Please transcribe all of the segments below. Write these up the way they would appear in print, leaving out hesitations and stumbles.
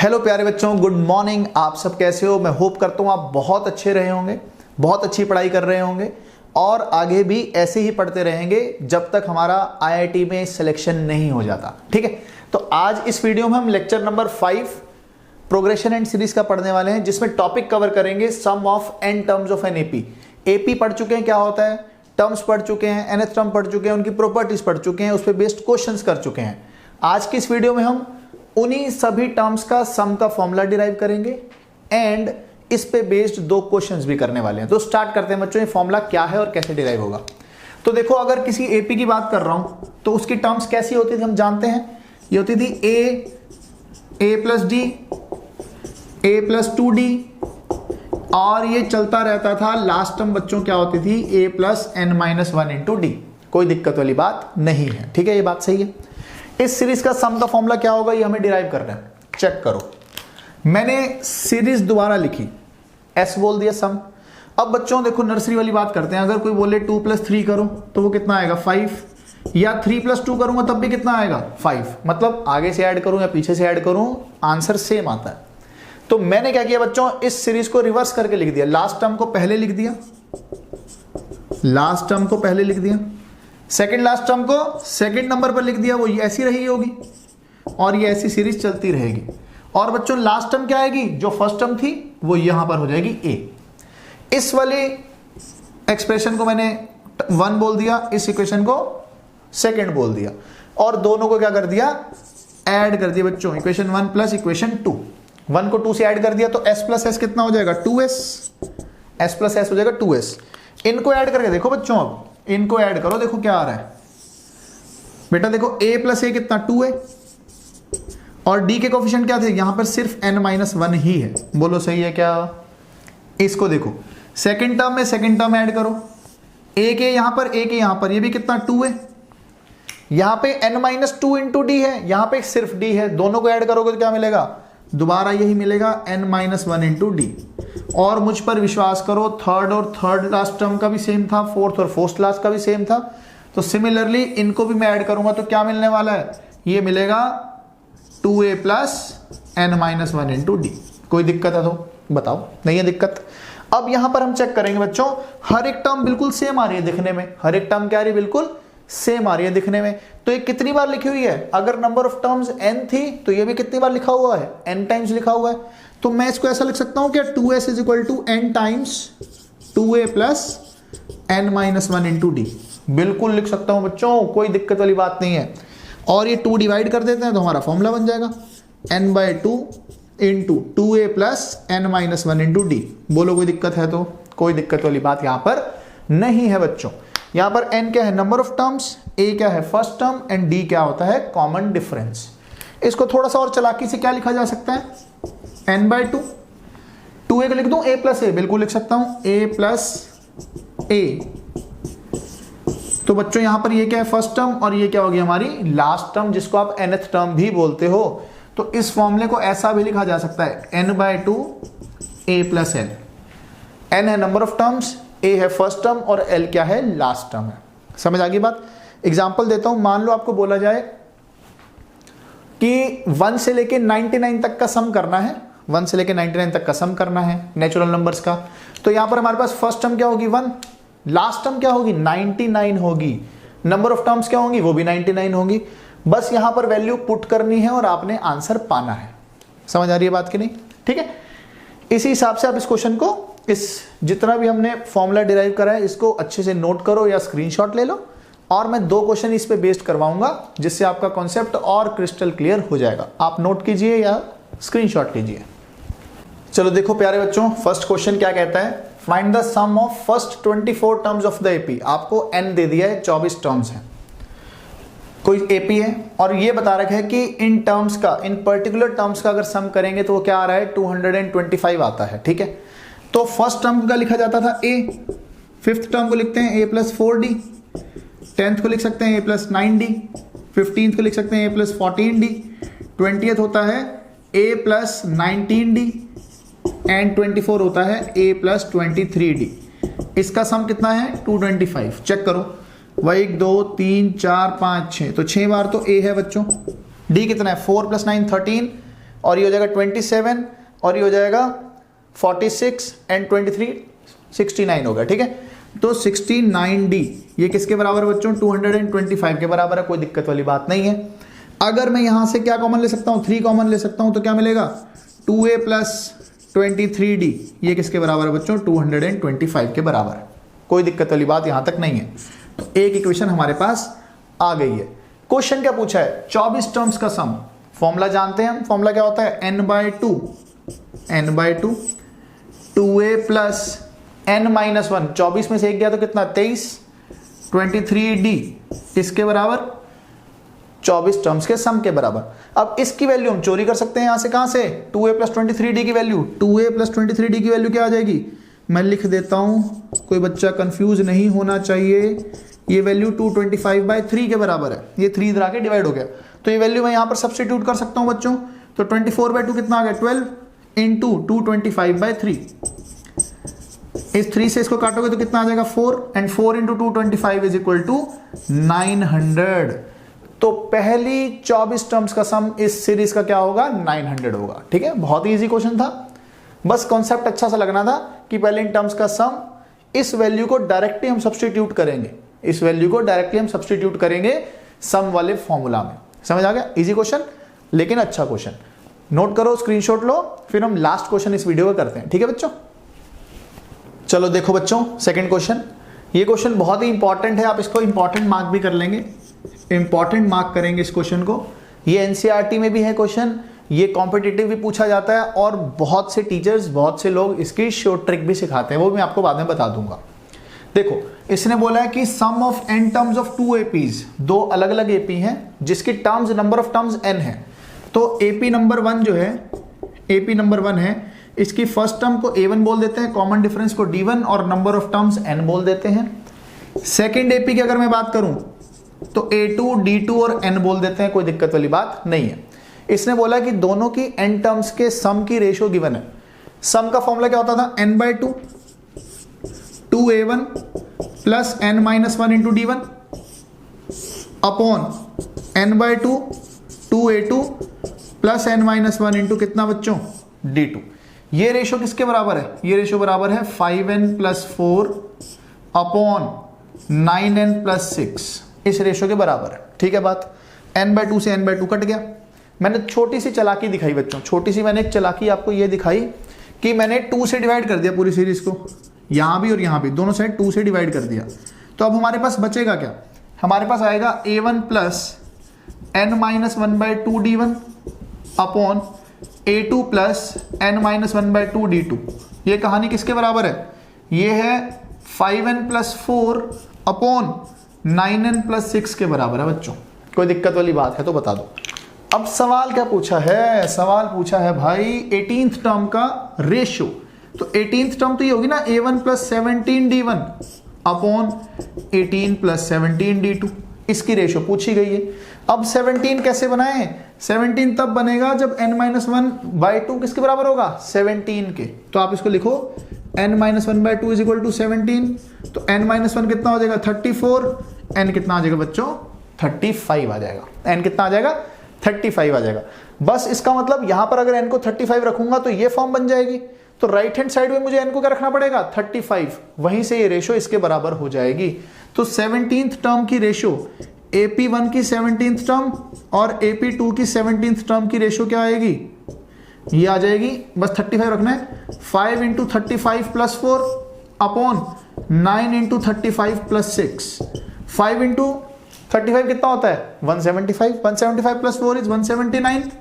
Hello प्यारे बच्चों, good morning. आप सब कैसे हो? मैं होप करता हूँ आप बहुत अच्छे रहे होंगे, बहुत अच्छी पढ़ाई कर रहे होंगे और आगे भी ऐसे ही पढ़ते रहेंगे जब तक हमारा आईआईटी में सिलेक्शन नहीं हो जाता। ठीक है, तो आज इस वीडियो में हम lecture number 5 progression and series का पढ़ने वाले हैं, जिसमें टॉपिक कवर करेंगे sum of N terms of an AP. AP पढ़ चुके हैं, क्या होता है, टर्म्स पढ़ चुके हैं, nth टर्म पढ़ चुके हैं, उनकी प्रॉपर्टीज पढ़ चुके हैं, उस पर बेस्ड क्वेश्चंस कर चुके हैं। आज की इस वीडियो में हम उन्हीं सभी टर्म्स का सम का फॉर्मूला डिराइव करेंगे एंड इस पे बेस्ड 2 क्वेश्चंस भी करने वाले हैं। तो स्टार्ट करते हैं बच्चों, ये फॉर्मूला क्या है और कैसे डिराइव होगा। तो देखो, अगर किसी एपी की बात कर रहा हूं तो उसकी टर्म्स कैसी होती थी हम जानते हैं। ये होती थी A plus D, A plus 2d और ये चलता रहता था। लास्ट टर्म बच्चों क्या होती थी, A plus N minus 1 into D. कोई दिक्कत वाली बात नहीं है, ठीक है, ये बात सही है। इस सीरीज का सम का फॉर्मूला क्या होगा ये हमें डिराइव करना है। चेक करो, मैंने सीरीज दोबारा लिखी, एस बोल दिया सम। अब बच्चों देखो, नर्सरी वाली बात करते हैं। अगर कोई बोले 2 + 3 करो तो वो कितना आएगा 5, या 3 + 2 करूंगा तब भी कितना आएगा 5। मतलब आगे से ऐड करूं या पीछे से ऐड करूं, आंसर सेम आता है। तो मैंने क्या किया बच्चों, इस सीरीज को रिवर्स करके लिख दिया। लास्ट टर्म को पहले लिख दिया, लास्ट टर्म को पहले लिख दिया, सेकंड लास्ट टर्म को सेकंड नंबर पर लिख दिया। वो ये ऐसी रही होगी और ये ऐसी सीरीज चलती रहेगी। और बच्चों लास्ट टर्म क्या आएगी, जो फर्स्ट टर्म थी वो यहां पर हो जाएगी ए। इस वाले एक्सप्रेशन को मैंने 1 बोल दिया, इस इक्वेशन को सेकंड बोल दिया और दोनों को क्या कर दिया, ऐड कर दिया बच्चों। इक्वेशन 1 प्लस इक्वेशन 2, 1 को 2 से ऐड कर दिया तो s प्लस एस कितना हो जाएगा 2s, s प्लस एस हो जाएगा 2s। इनको ऐड करके देखो बच्चों, अब इनको ऐड करो, देखो क्या आ रहा है बेटा। देखो a प्लस ए कितना 2a और d के कोफिशिएंट क्या थे, यहां पर सिर्फ n-1 ही है। बोलो सही है क्या? इसको देखो, सेकंड टर्म में सेकंड टर्म ऐड करो, a के यहां पर, a के यहां पर, ये भी कितना 2a। यहां पे n-2 इंटू डी है, यहां पे सिर्फ d है। दोनों को ऐड करोगे तो क्या मिलेगा, दोबारा यही मिलेगा n-1 इंटू डी। और मुझ पर विश्वास करो, थर्ड और थर्ड लास्ट टर्म का भी सेम था, फोर्थ और फोर्थ लास्ट का भी सेम था। तो सिमिलरली इनको भी मैं ऐड करूंगा तो क्या मिलने वाला है, ये मिलेगा 2a plus n-1 into D. कोई दिक्कत है तो बताओ, नहीं है दिक्कत। अब यहां पर हम चेक करेंगे बच्चों, हर एक टर्म बिल्कुल सेम आ रही है दिखने में, हर एक टर्म क्या आ रही है, बिल्कुल सेम आ रही है दिखने में। तो ये कितनी बार लिखी हुई है, अगर नंबर ऑफ टर्म्स n थी तो ये भी कितनी बार लिखा हुआ है, n टाइम्स लिखा हुआ है। तो मैं इसको ऐसा लिख सकता हूं क्या, 2s is equal to n times 2a plus n-1 into d. बिल्कुल लिख सकता हूं बच्चों, कोई दिक्कत वाली बात नहीं है। और ये 2 डिवाइड कर देते हैं तो हमारा फॉर्मूला बन जाएगा n/2 into 2a plus n-1 into D. बोलो कोई दिक्कत है तो? कोई दिक्कत वाली बात यहां पर नहीं है बच्चों। यहां पर n क्या है, नंबर ऑफ टर्म्स, a क्या है फर्स्ट टर्म एंड d क्या होता है, कॉमन डिफरेंस। इसको थोड़ा सा और चालाकी से क्या लिखा जा सकता है, n/2, 2a को लिख दूं a प्लस ए, बिल्कुल लिख सकता हूं a प्लस ए। तो बच्चों यहां पर ये क्या है, फर्स्ट टर्म और ये क्या होगी हमारी लास्ट टर्म, जिसको आप nth टर्म भी बोलते हो। तो इस फॉर्मूले को ऐसा भी लिखा जा सकता है n/2 a plus L. n है नंबर ऑफ टर्म्स, a है फर्स्ट टर्म और l क्या है, लास्ट टर्म है। समझ आ गई बात? एग्जांपल देता हूं, मान लो आपको बोला जाए कि 1 से लेके 99 तक का सम करना है, 1 से लेके 99 तक का सम करना है नेचुरल नंबर्स का। तो यहां पर हमारे पास फर्स्ट टर्म क्या होगी 1, लास्ट टर्म क्या होगी 99 होगी, नंबर ऑफ टर्म्स क्या होंगी, वो भी 99 होंगी। बस यहां पर वैल्यू पुट करनी है और आपने आंसर पाना है। समझ आ रही है बात कि नहीं? ठीक है, इसी हिसाब से आप इस क्वेश्चन को, इस जितना भी हमने फॉर्मूला डिराइव करा है इसको अच्छे से नोट करो या स्क्रीनशॉट ले लो, और मैं 2 क्वेश्चन इस पे बेस्ड करवाऊंगा जिससे आपका कॉन्सेप्ट और क्रिस्टल क्लियर हो जाएगा। आप नोट कीजिए या स्क्रीनशॉट लीजिए। चलो देखो प्यारे बच्चों, फर्स्ट क्वेश्चन क्या कहता है, find the sum of first 24 terms of the AP. आपको n दे दिया है, 24 टर्म्स है, कोई एपी है और ये बता रखा है कि इन टर्म्स का, इन पर्टिकुलर टर्म्स का अगर सम करेंगे तो वो क्या आ रहा है 225 आता है। ठीक है, तो फर्स्ट टर्म का लिखा जाता था a, फिफ्थ टर्म को लिखते हैं a प्लस 4d, 10th को लिख सकते हैं a प्लस 9d, 15th को लिख सकते हैं a प्लस 14d, 20th होता है a प्लस 19d एंड 24 होता है a प्लस 23d। इसका सम कितना है 225। चेक करो, 1 2 3 4 5 6, तो 6 बार तो a है बच्चों। d कितना है 4 + 9 13 और ये हो जाएगा 27 और ये हो जाएगा 46 एंड 23 69 होगा, ठीक है। तो 69D ये किसके बराबर है बच्चों? 225 के बराबर है, कोई दिक्कत वाली बात नहीं है। अगर मैं यहां से क्या कॉमन ले सकता हूं? 3 कॉमन ले सकता हूं, तो क्या मिलेगा? 2A प्लस 23D ये किसके बराबर है बच्चों? 225 के बराबर है, कोई दिक्कत वाली बात यहां तक नहीं है। तो एक इक्वेशन हमारे पास आ गई है। क्वेश्चन क्या पूछा है? 24 टर्म्स का सम। फॉर्मूला जानते हैं हम, फॉर्मूला क्या होता है? n/2 2A प्लस n-1, 24 में से एक गया तो कितना? 23, 23D इसके बराबर 24 टर्म्स के सम के बराबर। अब इसकी वैल्यू हम चोरी कर सकते हैं यहां से, कहां से? 2A प्लस 23D की वैल्यू, 2A प्लस 23D की वैल्यू क्या आ जाएगी? मैं लिख देता हूं, कोई बच्चा कंफ्यूज नहीं होना चाहिए। ये वैल्यू 225/3 के बराबर है, ये 3 इधर आके डिवाइड हो गया, तो ये वैल्यू मैं यहां पर सब्स्टिट्यूट कर सकता हूं बच्चों। तो 24/2 कितना आ गया? 12 इंटू 225/3। इस 3 से इसको काटोगे तो कितना आ जाएगा? 4, and 4 into 225 is equal to 900। तो पहली 24 टर्म्स का सम इस सीरीज का क्या होगा? 900 होगा, ठीक है। बहुत ही इजी क्वेश्चन था, बस कॉन्सेप्ट अच्छा सा लगना था कि पहले इन टर्म्स का सम, इस वैल्यू को डायरेक्टली हम सब्स्टिट्यूट करेंगे, इस वैल्यू को डायरेक्टली हम सब्स्टिट्यूट करेंगे सम वाले फॉर्मूला में। समझ आ गया? इजी क्वेश्चन लेकिन अच्छा क्वेश्चन। नोट करो, स्क्रीनशॉट लो, फिर हम लास्ट क्वेश्चन इस वीडियो का करते हैं, ठीक है बच्चों। चलो देखो बच्चों, सेकंड क्वेश्चन। ये क्वेश्चन बहुत ही इंपॉर्टेंट है, आप इसको इंपॉर्टेंट मार्क भी कर लेंगे, इंपॉर्टेंट मार्क करेंगे इस क्वेश्चन को। ये एनसीईआरटी में भी है क्वेश्चन, ये कॉम्पिटिटिव भी पूछा जाता है, और बहुत से टीचर्स, बहुत से लोग इसकी शॉर्ट ट्रिक भी सिखाते हैं, वो मैं आपको बाद में बता दूंगा। देखो, इसने बोला है कि sum of n terms of 2 APs, 2 अलग अलग AP हैं जिसकी terms, number of terms n है। तो AP नंबर 1 जो है, AP नंबर 1 है, इसकी फर्स्ट टर्म को A1 बोल देते हैं, कॉमन डिफरेंस को D1 और नंबर ऑफ टर्म्स n बोल देते हैं। सेकेंड AP की अगर मैं बात करूं तो A2, D2 और n बोल देते हैं, कोई दिक्कत वाली बात नहीं है। इसने बोला कि दोनों की n टर्म्स के सम की रेशियो गिवन है। सम का फॉर्मूला क्या होता था? n/2 2A1 plus n-1 into D1 upon n/2 2A2 plus n-1 into कितना बच्चों? D2। ये रेशियो किसके बराबर है? ये रेशियो बराबर है 5n plus 4 upon 9n plus 6, इस रेशियो के बराबर है, ठीक है बात। n/2 से n/2 कट गया। मैंने छोटी सी चालाकी दिखाई बच्चों, छोटी सी मैंने एक चालाकी आपको ये दिखाई कि मैंने 2 से डिवाइड कर दिया पूरी सीरीज को, यहां भी और यहां भी, दोनों साइड 2 से डिवाइड कर दिया। तो अब हमारे पास बचेगा क्या? हमारे पास आएगा A1 plus n-1/2 D1 upon A2 plus n-1/2 D2। ये कहानी किसके बराबर है? ये है 5n plus 4 upon 9n plus 6 के बराबर है बच्चों। कोई दिक्कत वाली बात है तो बता दो। अब सवाल क्या पूछा है? सवाल पूछा है भाई 18th टर्म का रेशियो। तो 18th टर्म तो ये होगी ना, A1 plus 17 D1 upon 18 plus 17 D2, इसकी रेशियो पूछी गई है। अब 17 कैसे बनाएं? 17 तब बनेगा जब n-1/2 किसके बराबर होगा? 17 के। तो आप इसको लिखो n-1/2 इज इक्वल टू 17। तो n-1 कितना हो जाएगा? 34। n कितना आ जाएगा बच्चों? 35 आ जाएगा। n कितना आ जाएगा? 35 आ जाएगा। बस इसका मतलब यहां पर अगर n को 35 रखूंगा तो ये फॉर्म बन जाएगी। तो राइट हैंड साइड में मुझे n को क्या रखना पड़ेगा? 35। वहीं से ये रेशियो इसके बराबर हो जाएगी। तो 17th टर्म की रेशियो, AP1 की 17th टर्म और AP2 की 17th टर्म की रेशियो क्या आएगी? ये आ जाएगी, बस 35 रखना है, 5 into 35 plus 4 upon 9 into 35 plus 6। 5 into 35 कितना होता है? 175। 175 प्लस 4 इज 179।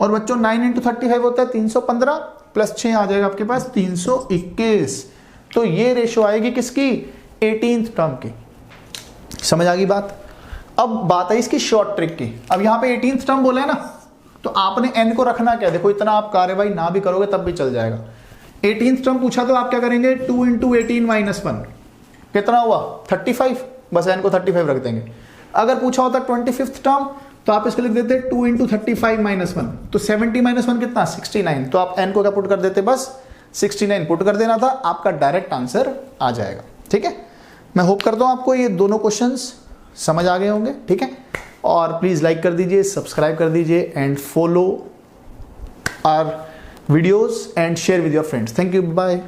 और बच्चों 9 इंटू 35 होता है 315 प्लस 6 आ जाएगा आपके पास 321। तो ये रेशियो आएगी किसकी? 18th टर्म की। समझ आ गई बात? अब बात है इसकी शॉर्ट ट्रिक की। अब यहां पे 18th टर्म बोला है ना, तो आपने n को रखना क्या? देखो इतना आप कार्यवाही ना भी करोगे तब भी चल जाएगा। 18th टर्म पूछा तो आप क्या करेंगे? 2 इंटू 18 माइनस 1 कितना हुआ? 35। बस n को 35 रख देंगे। अगर पूछा होता 25th टर्म तो आप इसको लिख देते 2 इंटू 35 माइनस 1। तो 70 माइनस 1 कितना? 69। तो आप n को क्या पुट कर देते? बस 69 पुट कर देना था, आपका डायरेक्ट आंसर आ जाएगा। ठीक है, मैं होप करता हूं आपको ये दोनों क्वेश्चंस समझ आ गए होंगे। ठीक है, और प्लीज लाइक कर दीजिए, सब्सक्राइब कर दीजिए and follow our videos and share with your friends. Thank you. Bye.